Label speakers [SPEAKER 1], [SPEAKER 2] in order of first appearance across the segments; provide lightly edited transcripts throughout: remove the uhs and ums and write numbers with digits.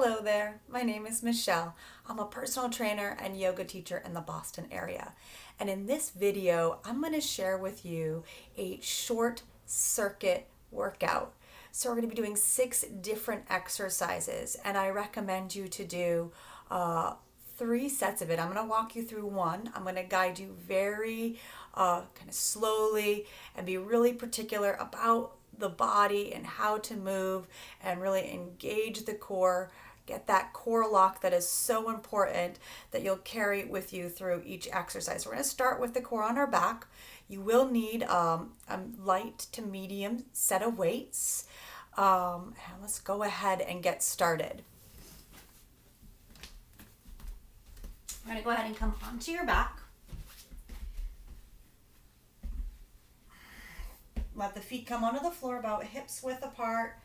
[SPEAKER 1] Hello there, my name is Michelle. I'm a personal trainer and yoga teacher in the Boston area. And in this video, I'm going to share with you a short circuit workout. So we're going to be doing 6 different exercises, and I recommend you to do 3 sets of it. I'm going to walk you through one. I'm going to guide you very kind of slowly and be really particular about the body and how to move and really engage the core. Get that core lock that is so important that you'll carry with you through each exercise. We're going to start with the core on our back. You will need a light to medium set of weights. And let's go ahead and get started. We're going to go ahead and come onto your back. Let the feet come onto the floor about hips width apart,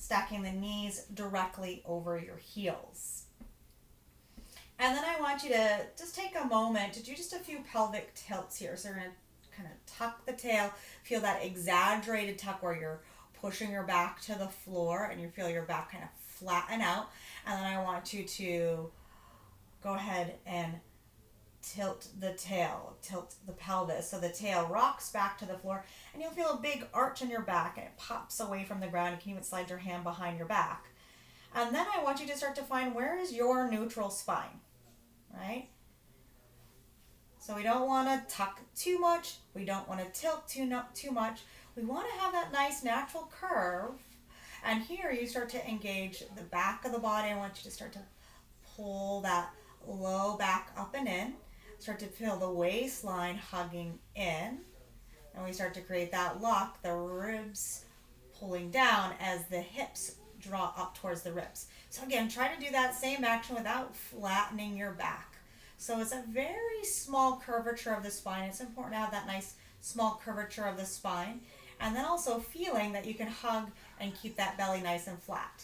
[SPEAKER 1] stacking the knees directly over your heels. And then I want you to just take a moment to do just a few pelvic tilts here. So we're going to kind of tuck the tail, feel that exaggerated tuck where you're pushing your back to the floor and you feel your back kind of flatten out. And then I want you to go ahead and tilt the tail, tilt the pelvis. So the tail rocks back to the floor and you'll feel a big arch in your back and it pops away from the ground. You can even slide your hand behind your back. And then I want you to start to find where is your neutral spine, right? So we don't want to tuck too much. We don't want to tilt too much. We want to have that nice natural curve. And here you start to engage the back of the body. I want you to start to pull that low back up and in. Start to feel the waistline hugging in. And we start to create that lock, the ribs pulling down as the hips draw up towards the ribs. So again, try to do that same action without flattening your back. So it's a very small curvature of the spine. It's important to have that nice small curvature of the spine. And then also feeling that you can hug and keep that belly nice and flat.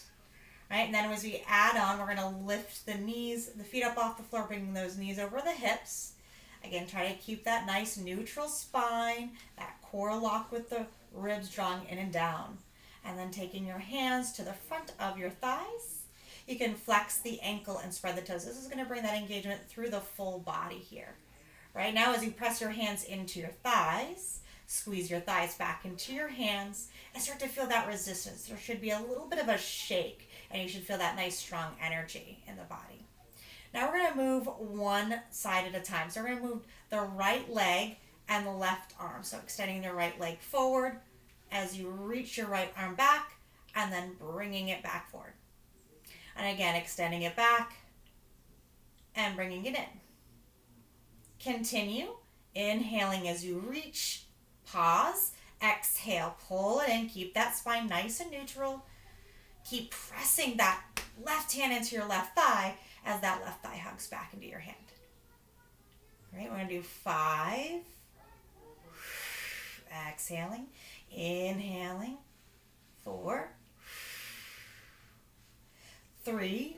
[SPEAKER 1] Right, and then as we add on, we're going to lift the knees, the feet up off the floor, bringing those knees over the hips. Again, try to keep that nice neutral spine, that core lock with the ribs drawing in and down. And then taking your hands to the front of your thighs. You can flex the ankle and spread the toes. This is going to bring that engagement through the full body here. Right, now as you press your hands into your thighs, squeeze your thighs back into your hands and start to feel that resistance. There should be a little bit of a shake. And you should feel that nice strong energy in the body. Now we're going to move one side at a time. So we're going to move the right leg and the left arm. So extending your right leg forward as you reach your right arm back and then bringing it back forward. And again, extending it back and bringing it in. Continue. Inhaling as you reach. Pause. Exhale. Pull it in. Keep that spine nice and neutral. Keep pressing that left hand into your left thigh as that left thigh hugs back into your hand. All right, we're going to do 5. Exhaling. Inhaling. 4. 3.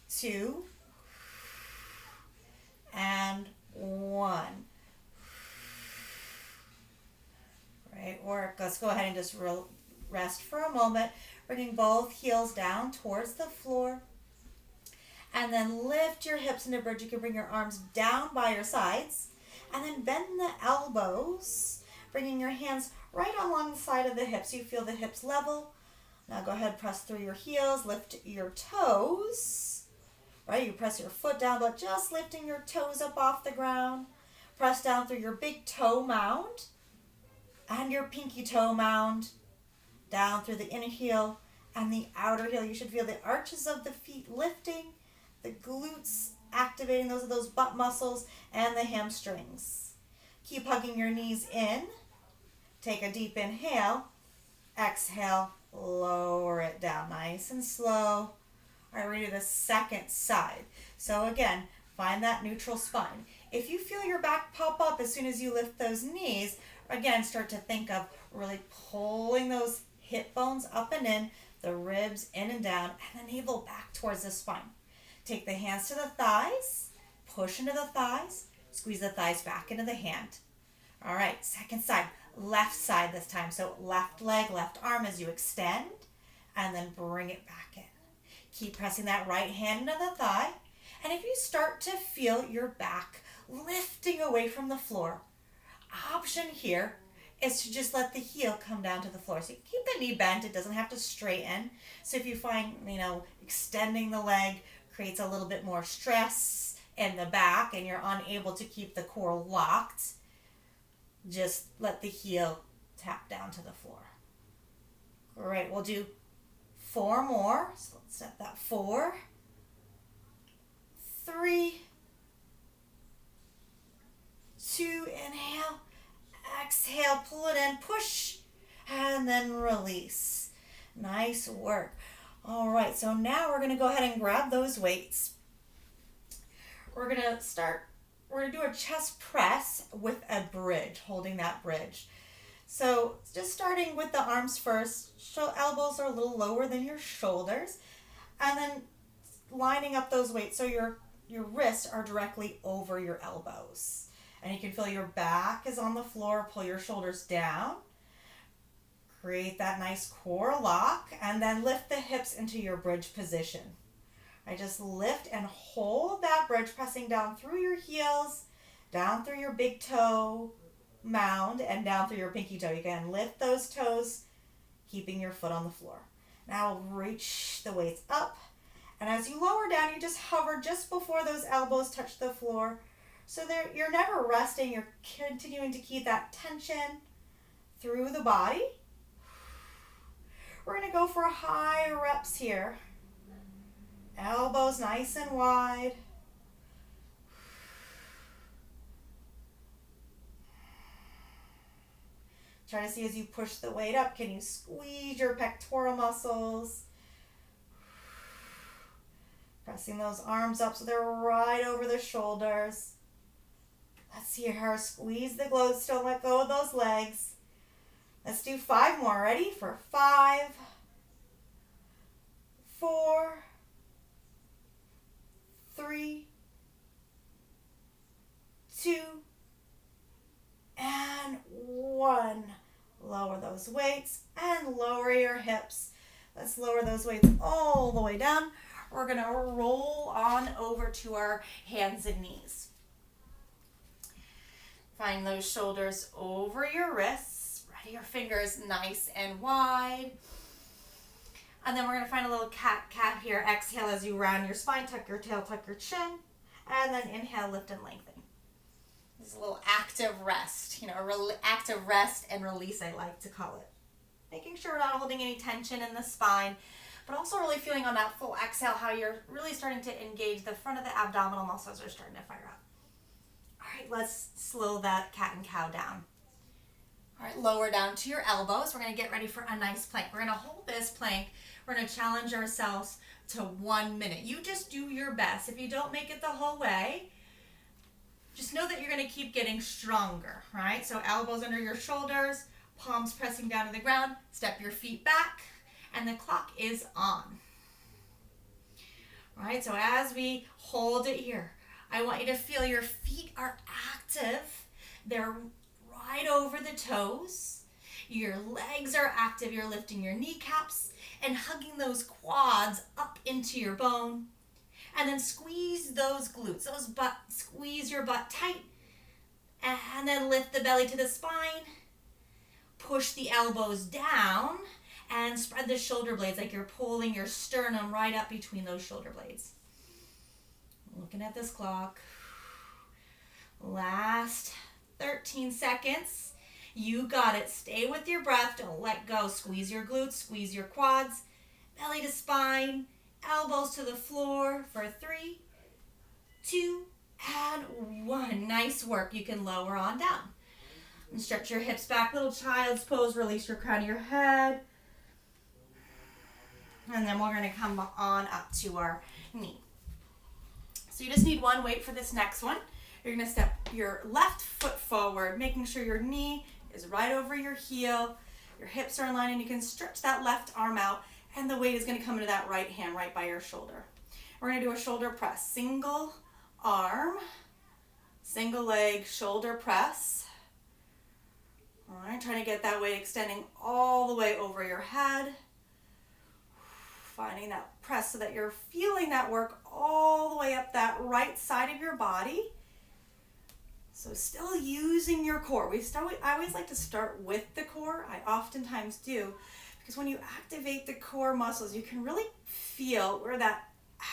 [SPEAKER 1] 2. And 1. Right, or let's go ahead and just rest for a moment, bringing both heels down towards the floor. And then lift your hips into bridge. You can bring your arms down by your sides. And then bend the elbows, bringing your hands right along the side of the hips. You feel the hips level. Now go ahead, press through your heels, lift your toes. Right, you press your foot down, but just lifting your toes up off the ground. Press down through your big toe mound. And your pinky toe mound down through the inner heel and the outer heel. You should feel the arches of the feet lifting, the glutes activating, those are those butt muscles, and the hamstrings. Keep hugging your knees in. Take a deep inhale. Exhale, lower it down nice and slow. All right, we're going to do the second side. So again, find that neutral spine. If you feel your back pop up as soon as you lift those knees, again, start to think of really pulling those hip bones up and in, the ribs in and down, and the navel back towards the spine. Take the hands to the thighs, push into the thighs, squeeze the thighs back into the hand. All right, second side, left side this time. So left leg, left arm as you extend. and then bring it back in. Keep pressing that right hand into the thigh. And if you start to feel your back lifting away from the floor, option here is to just let the heel come down to the floor. So you keep the knee bent, it doesn't have to straighten. So if you find, extending the leg creates a little bit more stress in the back and you're unable to keep the core locked, just let the heel tap down to the floor. Great, we'll do 4 more. So let's set that 4, 3, 2, inhale, exhale, pull it in, push, and then release. Nice work. All right, so now we're gonna go ahead and grab those weights. We're gonna do a chest press with a bridge, holding that bridge. So just starting with the arms first, elbows are a little lower than your shoulders, and then lining up those weights so your wrists are directly over your elbows. And you can feel your back is on the floor, pull your shoulders down. Create that nice core lock, and then lift the hips into your bridge position. I just lift and hold that bridge, pressing down through your heels, down through your big toe mound, and down through your pinky toe. You can lift those toes, keeping your foot on the floor. Now reach the weights up, and as you lower down, you just hover just before those elbows touch the floor. So you're never resting, you're continuing to keep that tension through the body. We're going to go for high reps here. Elbows nice and wide. Try to see as you push the weight up, can you squeeze your pectoral muscles? Pressing those arms up so they're right over the shoulders. Let's see her squeeze the glutes, don't let go of those legs. Let's do 5 more. Ready? For 5, 4, 3, 2, and 1. Lower those weights and lower your hips. Let's lower those weights all the way down. We're going to roll on over to our hands and knees. Find those shoulders over your wrists. Spread your fingers nice and wide. And then we're going to find a little cat here. Exhale as you round your spine, tuck your tail, tuck your chin. And then inhale, lift and lengthen. This is a little active rest, active rest and release, I like to call it. Making sure we're not holding any tension in the spine, but also really feeling on that full exhale how you're really starting to engage the front of the abdominal muscles are starting to fire up. All right, let's slow that cat and cow down. All right, lower down to your elbows. We're going to get ready for a nice plank. We're going to hold this plank. We're going to challenge ourselves to 1 minute. You just do your best. If you don't make it the whole way, just know that you're going to keep getting stronger, right? So elbows under your shoulders, palms pressing down to the ground, step your feet back, and the clock is on. All right, so as we hold it here, I want you to feel your feet are active. They're right over the toes. Your legs are active. You're lifting your kneecaps and hugging those quads up into your bone. And then squeeze those glutes, squeeze your butt tight. And then lift the belly to the spine. Push the elbows down and spread the shoulder blades like you're pulling your sternum right up between those shoulder blades. Looking at this clock. Last 13 seconds. You got it. Stay with your breath. Don't let go. Squeeze your glutes, squeeze your quads, belly to spine, elbows to the floor for 3, 2, and 1. Nice work. You can lower on down. And stretch your hips back. Little child's pose. Release your crown of your head. And then we're going to come on up to our knee. So you just need 1 weight for this next one. You're going to step your left foot forward, making sure your knee is right over your heel. Your hips are in line, and you can stretch that left arm out, and the weight is going to come into that right hand right by your shoulder. We're going to do a shoulder press. Single arm, single leg, shoulder press. All right, trying to get that weight extending all the way over your head. Finding that press so that you're feeling that work all the way up that right side of your body. So still using your core. I always like to start with the core. I oftentimes do, because when you activate the core muscles, you can really feel where that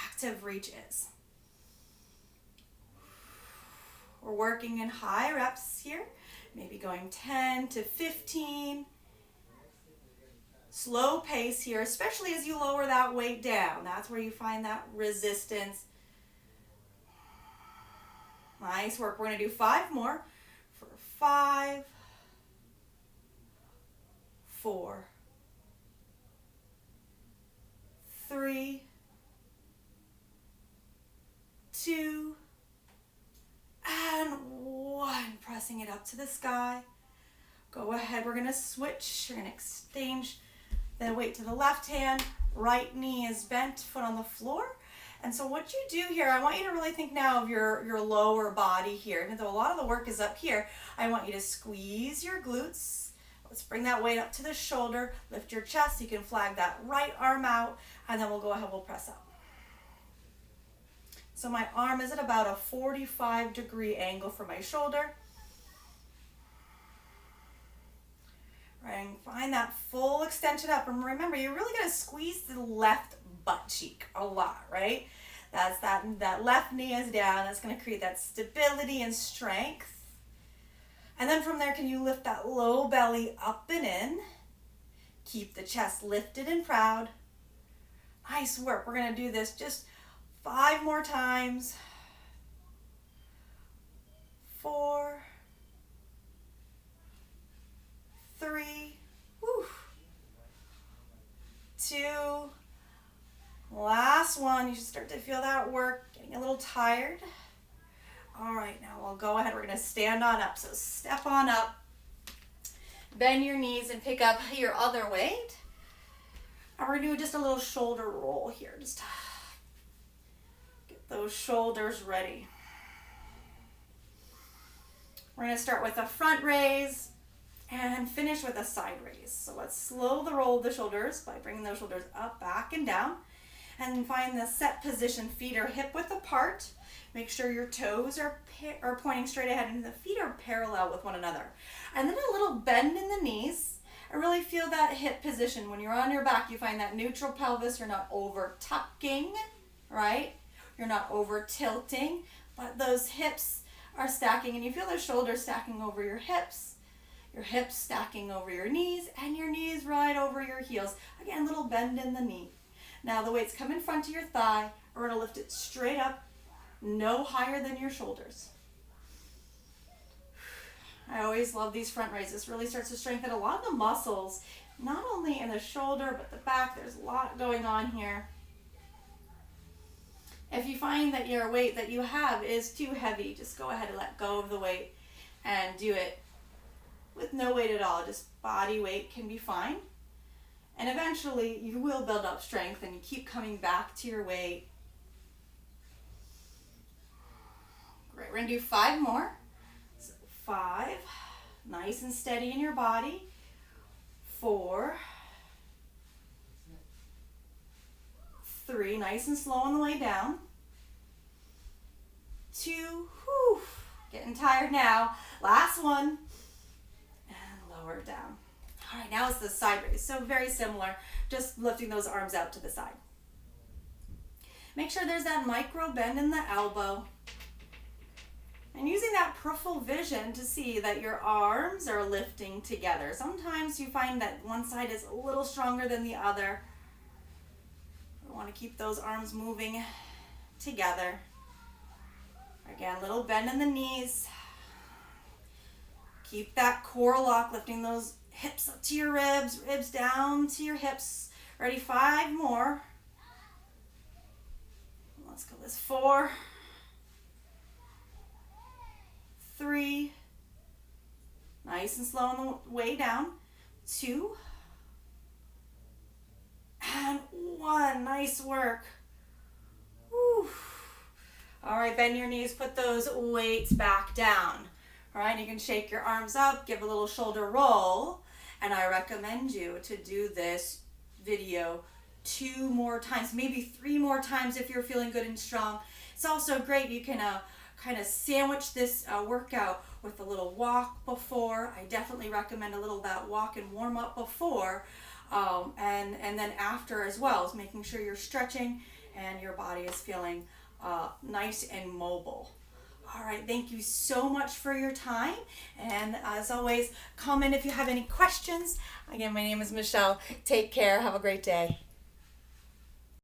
[SPEAKER 1] active reach is. We're working in high reps here, maybe going 10 to 15. Slow pace here, especially as you lower that weight down. That's where you find that resistance. Nice work. We're going to do 5 more. For 5, 4, 3, 2, and 1. Pressing it up to the sky. Go ahead. We're going to switch. You're going to exchange the weight to the left hand. Right knee is bent, foot on the floor. And so what you do here, I want you to really think now of your lower body here. Even though a lot of the work is up here, I want you to squeeze your glutes. Let's bring that weight up to the shoulder. Lift your chest. You can flag that right arm out, and then we'll go ahead, we'll press up. So my arm is at about a 45-degree angle for my shoulder. Right, and find that full extension up. And remember, you're really going to squeeze the left butt cheek a lot, right? That's that left knee is down. That's going to create that stability and strength. And then from there, can you lift that low belly up and in? Keep the chest lifted and proud. Nice work. We're going to do this just 5 more times. 4, 3, 2, last one. You should start to feel that work, getting a little tired. All right, now we'll go ahead. We're going to stand on up. So step on up, bend your knees and pick up your other weight. And we're going to do just a little shoulder roll here. Just get those shoulders ready. We're going to start with a front raise and finish with a side raise. So let's slow the roll of the shoulders by bringing those shoulders up, back, and down. And find the set position. Feet are hip width apart. Make sure your toes are pointing straight ahead and the feet are parallel with one another. And then a little bend in the knees. I really feel that hip position. When you're on your back, you find that neutral pelvis. You're not over tucking, right? You're not over tilting, but those hips are stacking and you feel those shoulders stacking over your hips stacking over your knees, and your knees right over your heels. Again, little bend in the knee. Now the weights come in front of your thigh. We're going to lift it straight up, no higher than your shoulders. I always love these front raises. This really starts to strengthen a lot of the muscles, not only in the shoulder, but the back. There's a lot going on here. If you find that your weight that you have is too heavy, just go ahead and let go of the weight and do it with no weight at all. Just body weight can be fine. And eventually you will build up strength and you keep coming back to your weight. Great, we're going to do 5 more. So 5, nice and steady in your body. 4, 3, nice and slow on the way down. 2, whew, getting tired now. Last one. Lower down. All right, now it's the side raise. So very similar, just lifting those arms out to the side. Make sure there's that micro bend in the elbow. And using that peripheral vision to see that your arms are lifting together. Sometimes you find that one side is a little stronger than the other. We want to keep those arms moving together. Again, little bend in the knees. Keep that core lock, lifting those hips up to your ribs, ribs down to your hips. Ready, 5 more. Let's go this 4, 3, nice and slow on the way down. 2, and 1. Nice work. Whew. All right, bend your knees, put those weights back down. All right, you can shake your arms up, give a little shoulder roll, and I recommend you to do this video 2 more times, maybe 3 more times if you're feeling good and strong. It's also great, you can kind of sandwich this workout with a little walk before. I definitely recommend a little of that walk and warm up before, and then after as well, is making sure you're stretching and your body is feeling nice and mobile. All right, thank you so much for your time. And as always, comment if you have any questions. Again, my name is Michelle. Take care. Have a great day.